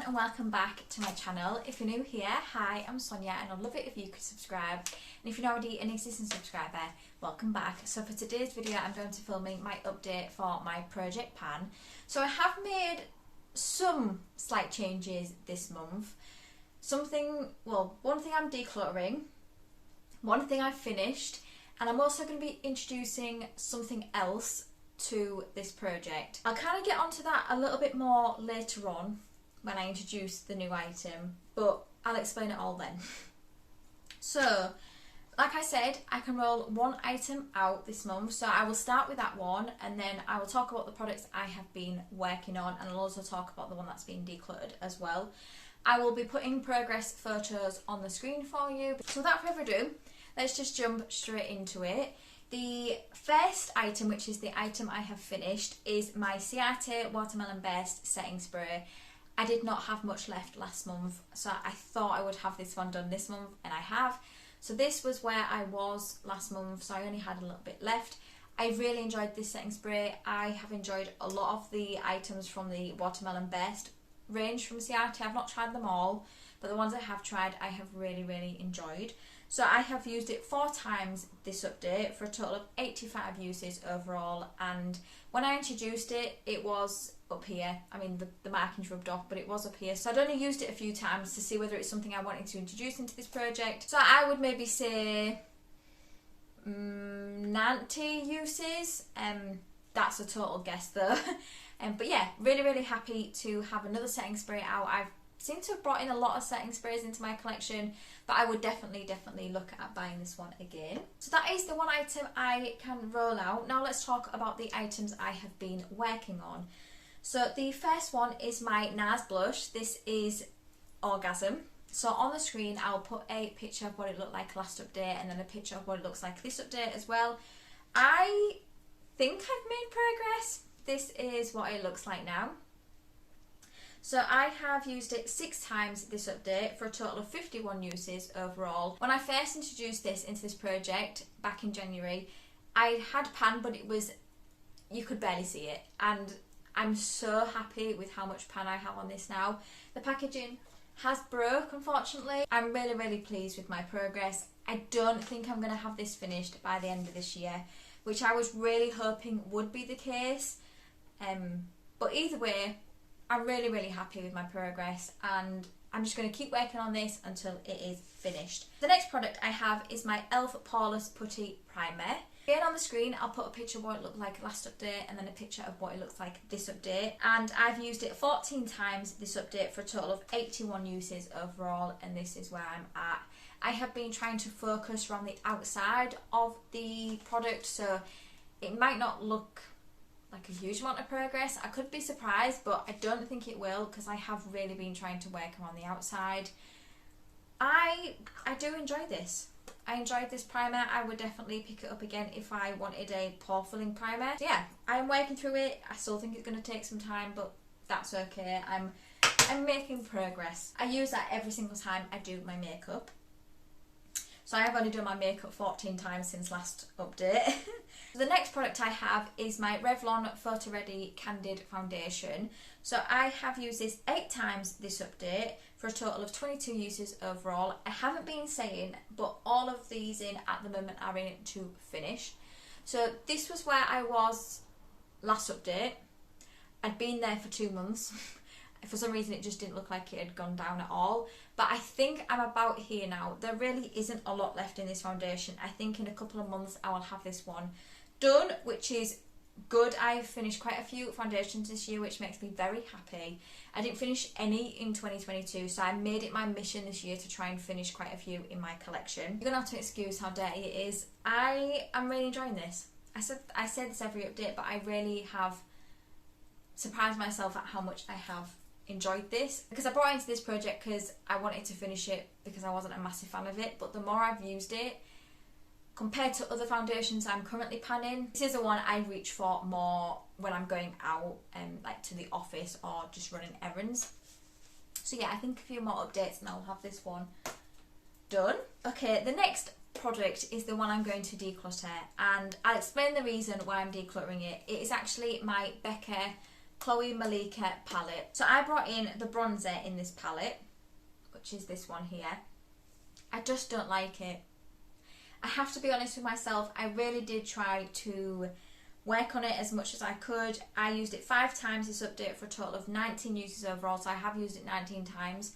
and welcome back to my channel. If you're new here, hi, I'm Sonia and I'd love it if you could subscribe. And if you're already an existing subscriber, welcome back. So for today's video, I'm going to be filming my update for my project pan. So I have made some slight changes this month. One thing I'm decluttering, one thing I've finished, and I'm also going to be introducing something else to this project. I'll kind of get onto that a little bit more later on when I introduce the new item, but I'll explain it all then. So, like I said, I can roll one item out this month, so I will start with that one and then I will talk about the products I have been working on, and I'll also talk about the one that's been decluttered as well. I will be putting progress photos on the screen for you. So without further ado, let's just jump straight into it. The first item, which is the item I have finished, is my Ciate Watermelon Burst Setting Spray. I did not have much left last month, so I thought I would have this one done this month, and I have. So this was where I was last month, so I only had a little bit left. I really enjoyed this setting spray. I have enjoyed a lot of the items from the Watermelon Burst range from Ciate. I've not tried them all, but the ones I have tried I have really enjoyed. So I have used it 4 times this update for a total of 85 uses overall, and when I introduced it, it was up here. I mean, the markings rubbed off, but it was up here. So I'd only used it a few times to see whether it's something I wanted to introduce into this project. So I would maybe say 90 uses. That's a total guess though. But yeah, really happy to have another setting spray out. I've seem to have brought in a lot of setting sprays into my collection, but I would definitely look at buying this one again. So that is the one item I can roll out. Now let's talk about the items I have been working on. So the first one is my NARS blush. This is Orgasm. So on the screen I'll put a picture of what it looked like last update and then a picture of what it looks like this update as well. I think I've made progress. This is what it looks like now. So I have used it 6 times this update for a total of 51 uses overall. When I first introduced this into this project back in January, I had pan, but you could barely see it, and I'm so happy with how much pan I have on this now. The packaging has broke, unfortunately. I'm really pleased with my progress. I don't think I'm going to have this finished by the end of this year, which I was really hoping would be the case. But either way, I'm really happy with my progress, and I'm just going to keep working on this until it is finished. The next product I have is my e.l.f. Poreless Putty Primer. Again, on the screen I'll put a picture of what it looked like last update and then a picture of what it looks like this update. And I've used it 14 times this update for a total of 81 uses overall, and this is where I'm at. I have been trying to focus around the outside of the product, so it might not look like a huge amount of progress. I could be surprised, but I don't think it will, because I have really been trying to work around the outside. I do enjoy this. I enjoyed this primer. I would definitely pick it up again if I wanted a pore filling primer. So yeah, I'm working through it. I still think it's going to take some time, but that's okay. I'm making progress. I use that every single time I do my makeup. So I have only done my makeup 14 times since last update. The next product I have is my Revlon Photo Ready Candid Foundation. So I have used this 8 times this update for a total of 22 uses overall. I haven't been saying, but all of these at the moment are in to finish. So this was where I was last update. I'd been there for 2 months. For some reason it just didn't look like it had gone down at all, but I think I'm about here now. There really isn't a lot left in this foundation. I think in a couple of months I will have this one done, which is good. I've finished quite a few foundations this year, which makes me very happy. I didn't finish any in 2022, so I made it my mission this year to try and finish quite a few in my collection. You're gonna have to excuse how dirty it is. I am really enjoying this. I say this every update, but I really have surprised myself at how much I have enjoyed this, because I brought it into this project because I wanted to finish it because I wasn't a massive fan of it, but the more I've used it compared to other foundations I'm currently panning, this is the one I reach for more when I'm going out like to the office or just running errands. So yeah, I think a few more updates and I'll have this one done. Okay, the next product is the one I'm going to declutter, and I'll explain the reason why I'm decluttering it. It is actually my Becca Chloe Malika palette. So I brought in the bronzer in this palette, which is this one here. I just don't like it. I have to be honest with myself, I really did try to work on it as much as I could. I used it 5 times this update for a total of 19 uses overall, so I have used it 19 times.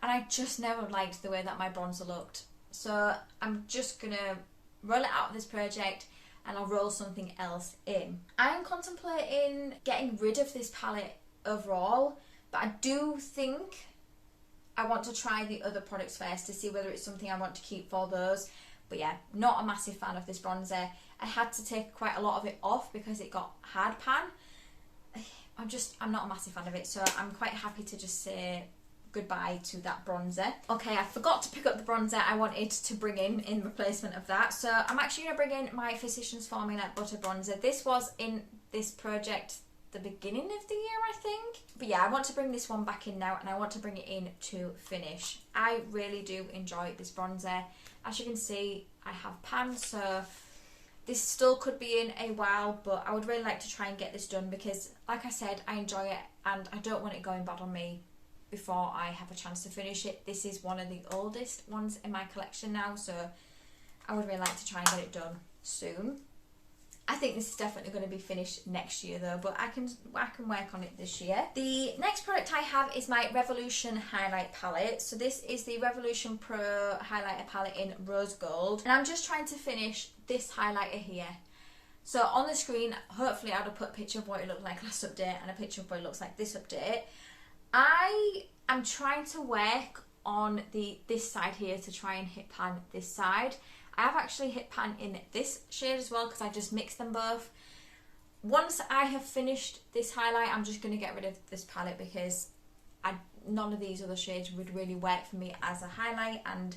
And I just never liked the way that my bronzer looked. So I'm just going to roll it out of this project and I'll roll something else in. I am contemplating getting rid of this palette overall, but I do think I want to try the other products first to see whether it's something I want to keep for those. But yeah, not a massive fan of this bronzer. I had to take quite a lot of it off because it got hard pan. I'm not a massive fan of it, so I'm quite happy to just say goodbye to that bronzer. Okay, I forgot to pick up the bronzer I wanted to bring in replacement of that. So I'm actually going to bring in my Physicians Formula Butter Bronzer. This was in this project the beginning of the year, I think. But yeah, I want to bring this one back in now and I want to bring it in to finish. I really do enjoy this bronzer. As you can see, I have pan, so this still could be in a while, but I would really like to try and get this done because, like I said, I enjoy it and I don't want it going bad on me before I have a chance to finish it. This is one of the oldest ones in my collection now, so I would really like to try and get it done soon. I think this is definitely going to be finished next year though, but I can work on it this year. The next product I have is my Revolution Highlight Palette. So this is the Revolution Pro Highlighter Palette in Rose Gold. And I'm just trying to finish this highlighter here. So on the screen, hopefully I'll put a picture of what it looked like last update and a picture of what it looks like this update. I am trying to work on this side here to try and hit pan this side. I have actually hit pan in this shade as well because I just mixed them both. Once I have finished this highlight, I'm just going to get rid of this palette because none of these other shades would really work for me as a highlight, and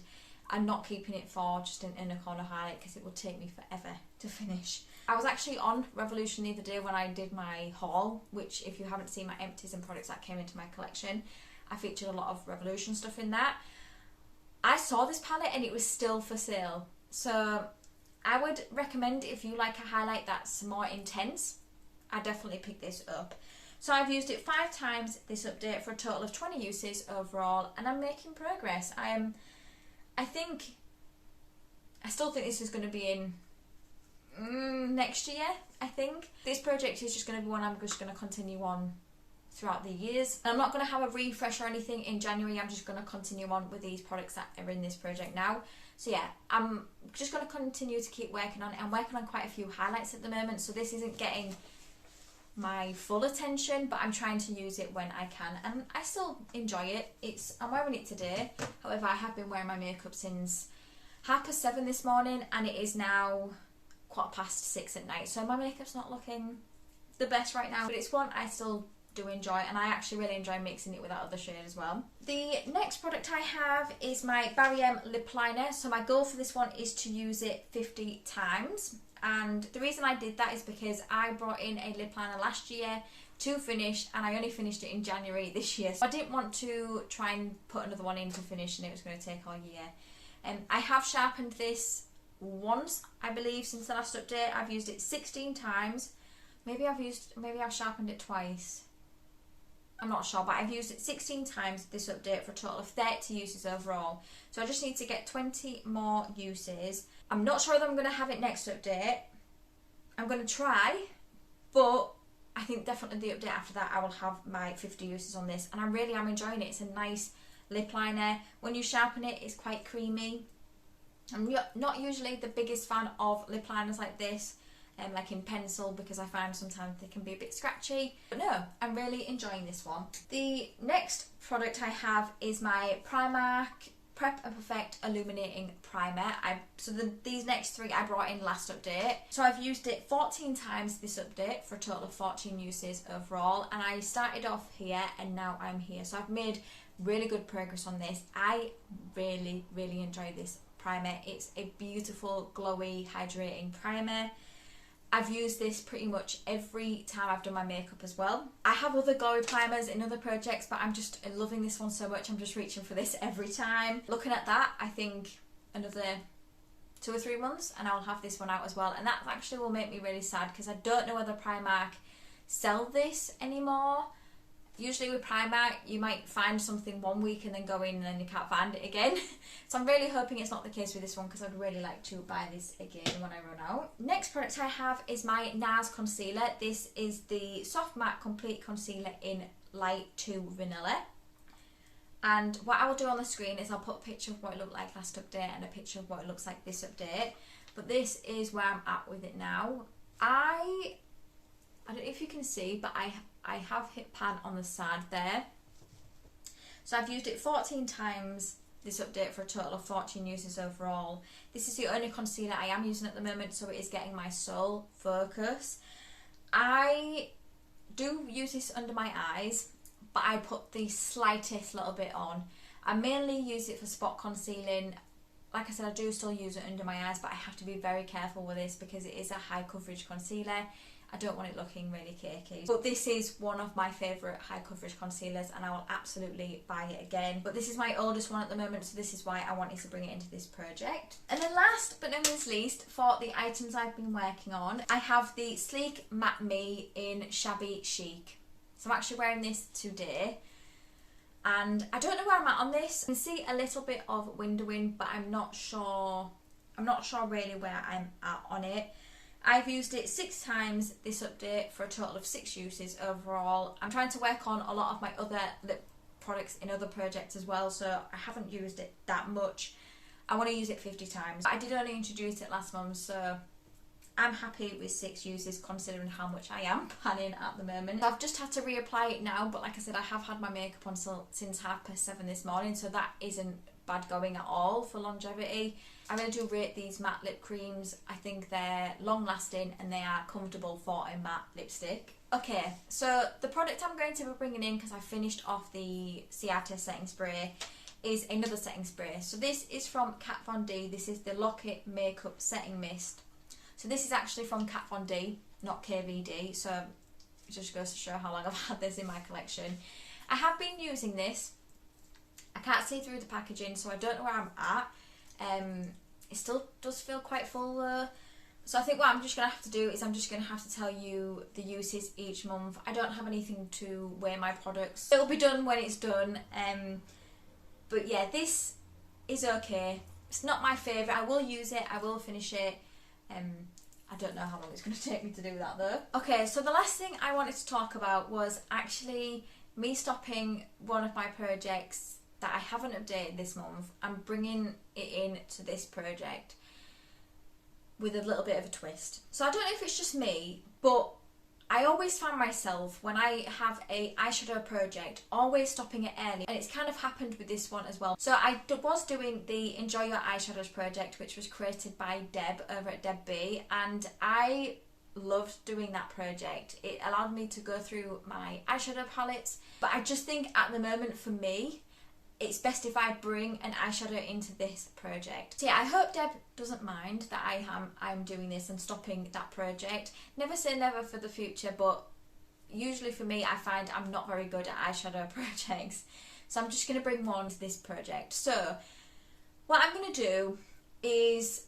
I'm not keeping it for just an inner corner highlight because it will take me forever to finish. I was actually on Revolution the other day when I did my haul, which if you haven't seen my empties and products that came into my collection, I featured a lot of Revolution stuff in that. I saw this palette and it was still for sale. So I would recommend, if you like a highlight that's more intense, I definitely pick this up. So I've used it 5 times this update for a total of 20 uses overall, and I'm making progress. I still think this is going to be in next year, I think. This project is just going to be one I'm just going to continue on throughout the years. And I'm not going to have a refresh or anything in January. I'm just going to continue on with these products that are in this project now. So yeah, I'm just going to continue to keep working on it. I'm working on quite a few highlights at the moment, so this isn't getting my full attention, but I'm trying to use it when I can, and I still enjoy it. I'm wearing it today. However, I have been wearing my makeup since 7:30 this morning, and it is now 6:15 at night, so my makeup's not looking the best right now, but it's one I still do enjoy, and I actually really enjoy mixing it with that other shade as well. The next product I have is my Barry M lip liner. So my goal for this one is to use it 50 times, and the reason I did that is because I brought in a lip liner last year to finish, and I only finished it in January this year, so I didn't want to try and put another one in to finish and it was going to take all year. I have sharpened this once, I believe, since the last update. I've used it 16 times. Maybe I've sharpened it twice. I'm not sure, but I've used it 16 times this update for a total of 30 uses overall. So I just need to get 20 more uses. I'm not sure whether I'm going to have it next update. I'm going to try, but I think definitely the update after that I will have my 50 uses on this, and I really am enjoying it. It's a nice lip liner. When you sharpen it, it's quite creamy. I'm not usually the biggest fan of lip liners like this, like in pencil, because I find sometimes they can be a bit scratchy. But no, I'm really enjoying this one. The next product I have is my Primark Prep and Perfect Illuminating Primer. These next 3 I brought in last update. So I've used it 14 times this update for a total of 14 uses overall, and I started off here and now I'm here. So I've made really good progress on this. I really enjoy this primer. It's a beautiful, glowy, hydrating primer. I've used this pretty much every time I've done my makeup as well. I have other glowy primers in other projects, but I'm just loving this one so much, I'm just reaching for this every time. Looking at that, I think another 2 or 3 months and I'll have this one out as well, and that actually will make me really sad because I don't know whether Primark sell this anymore. Usually with Primark, you might find something one week and then go in and then you can't find it again. So I'm really hoping it's not the case with this one, because I'd really like to buy this again when I run out. Next product I have is my NARS concealer. This is the Soft Matte Complete Concealer in Light 2 Vanilla. And what I will do on the screen is I'll put a picture of what it looked like last update and a picture of what it looks like this update. But this is where I'm at with it now. I don't know if you can see, but I have hit pan on the side there. So I've used it 14 times this update for a total of 14 uses overall. This is the only concealer I am using at the moment, so it is getting my sole focus. I do use this under my eyes, but I put the slightest little bit on. I mainly use it for spot concealing. Like I said, I do still use it under my eyes, but I have to be very careful with this because it is a high coverage concealer. I don't want it looking really cakey. But this is one of my favourite high coverage concealers, and I will absolutely buy it again. But this is my oldest one at the moment, so this is why I wanted to bring it into this project. And then last but not least, for the items I've been working on, I have the Sleek Matte Me in Shabby Chic. So I'm actually wearing this today. And I don't know where I'm at on this. I can see a little bit of windowing, but I'm not sure really where I'm at on it. I've used it 6 times this update for a total of 6 uses overall. I'm trying to work on a lot of my other lip products in other projects as well, so I haven't used it that much. I want to use it 50 times. I did only introduce it last month, so I'm happy with 6 uses considering how much I am planning at the moment. I've just had to reapply it now, but like I said, I have had my makeup on since 7:30 this morning, so that isn't bad going at all for longevity. I really do rate these matte lip creams. I think they're long lasting and they are comfortable for a matte lipstick. Okay, so the product I'm going to be bringing in, because I finished off the Ciate setting spray, is another setting spray. So this is from Kat Von D. This is the Lock-It Makeup Setting Mist. So this is actually from Kat Von D, not KVD, so it just goes to show how long I've had this in my collection. I have been using this. I can't see through the packaging, so I don't know where I'm at. It still does feel quite full though. So I think what I'm just going to have to do is I'm just going to have to tell you the uses each month. I don't have anything to weigh my products. It'll be done when it's done. But yeah, this is okay. It's not my favourite. I will use it. I will finish it. I don't know how long it's going to take me to do that though. Okay, so the last thing I wanted to talk about was actually me stopping one of my projects that I haven't updated this month. I'm bringing it in to this project with a little bit of a twist. So I don't know if it's just me, but I always find myself, when I have a eyeshadow project, always stopping it early, and it's kind of happened with this one as well. So I was doing the Enjoy Your Eyeshadows project, which was created by Deb over at Deb B, and I loved doing that project. It allowed me to go through my eyeshadow palettes, but I just think at the moment for me, it's best if I bring an eyeshadow into this project. So yeah, I hope Deb doesn't mind that I'm doing this and stopping that project. Never say never for the future, but usually for me, I find I'm not very good at eyeshadow projects. So I'm just going to bring one to this project. So what I'm going to do is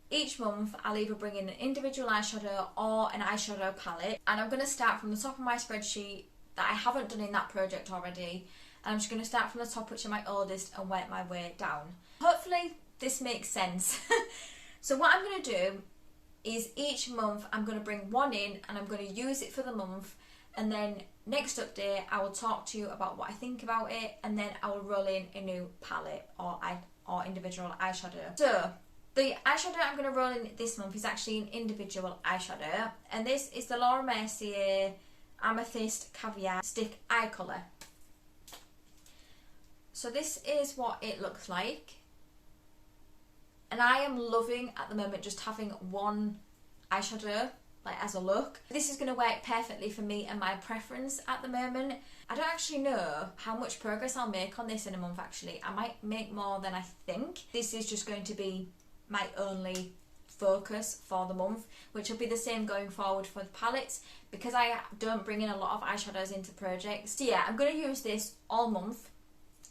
each month I'll either bring in an individual eyeshadow or an eyeshadow palette. And I'm going to start from the top of my spreadsheet that I haven't done in that project already. And I'm just going to start from the top, which are my oldest, and work my way down. Hopefully this makes sense. So what I'm going to do is each month I'm going to bring one in and I'm going to use it for the month, and then next update I will talk to you about what I think about it, and then I will roll in a new palette or individual eyeshadow. So the eyeshadow I'm going to roll in this month is actually an individual eyeshadow, and this is the Laura Mercier Amethyst Caviar Stick Eye Colour. So this is what it looks like, and I am loving at the moment just having one eyeshadow like as a look. This is going to work perfectly for me and my preference at the moment. I don't actually know how much progress I'll make on this in a month actually. I might make more than I think. This is just going to be my only focus for the month, which will be the same going forward for the palettes because I don't bring in a lot of eyeshadows into projects. So yeah, I'm going to use this all month,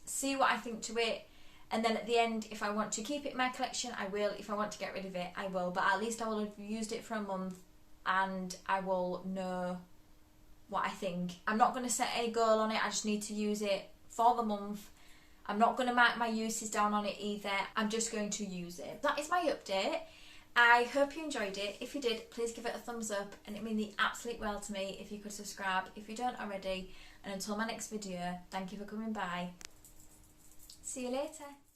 see what I think to it, and then at the end, if I want to keep it in my collection, I will. If I want to get rid of it, I will. But at least I will have used it for a month and I will know what I think. I'm not going to set a goal on it, I just need to use it for the month. I'm not going to mark my uses down on it either, I'm just going to use it. That is my update. I hope you enjoyed it. If you did, please give it a thumbs up, and it means the absolute world to me if you could subscribe if you don't already. And until my next video, thank you for coming by. See you later.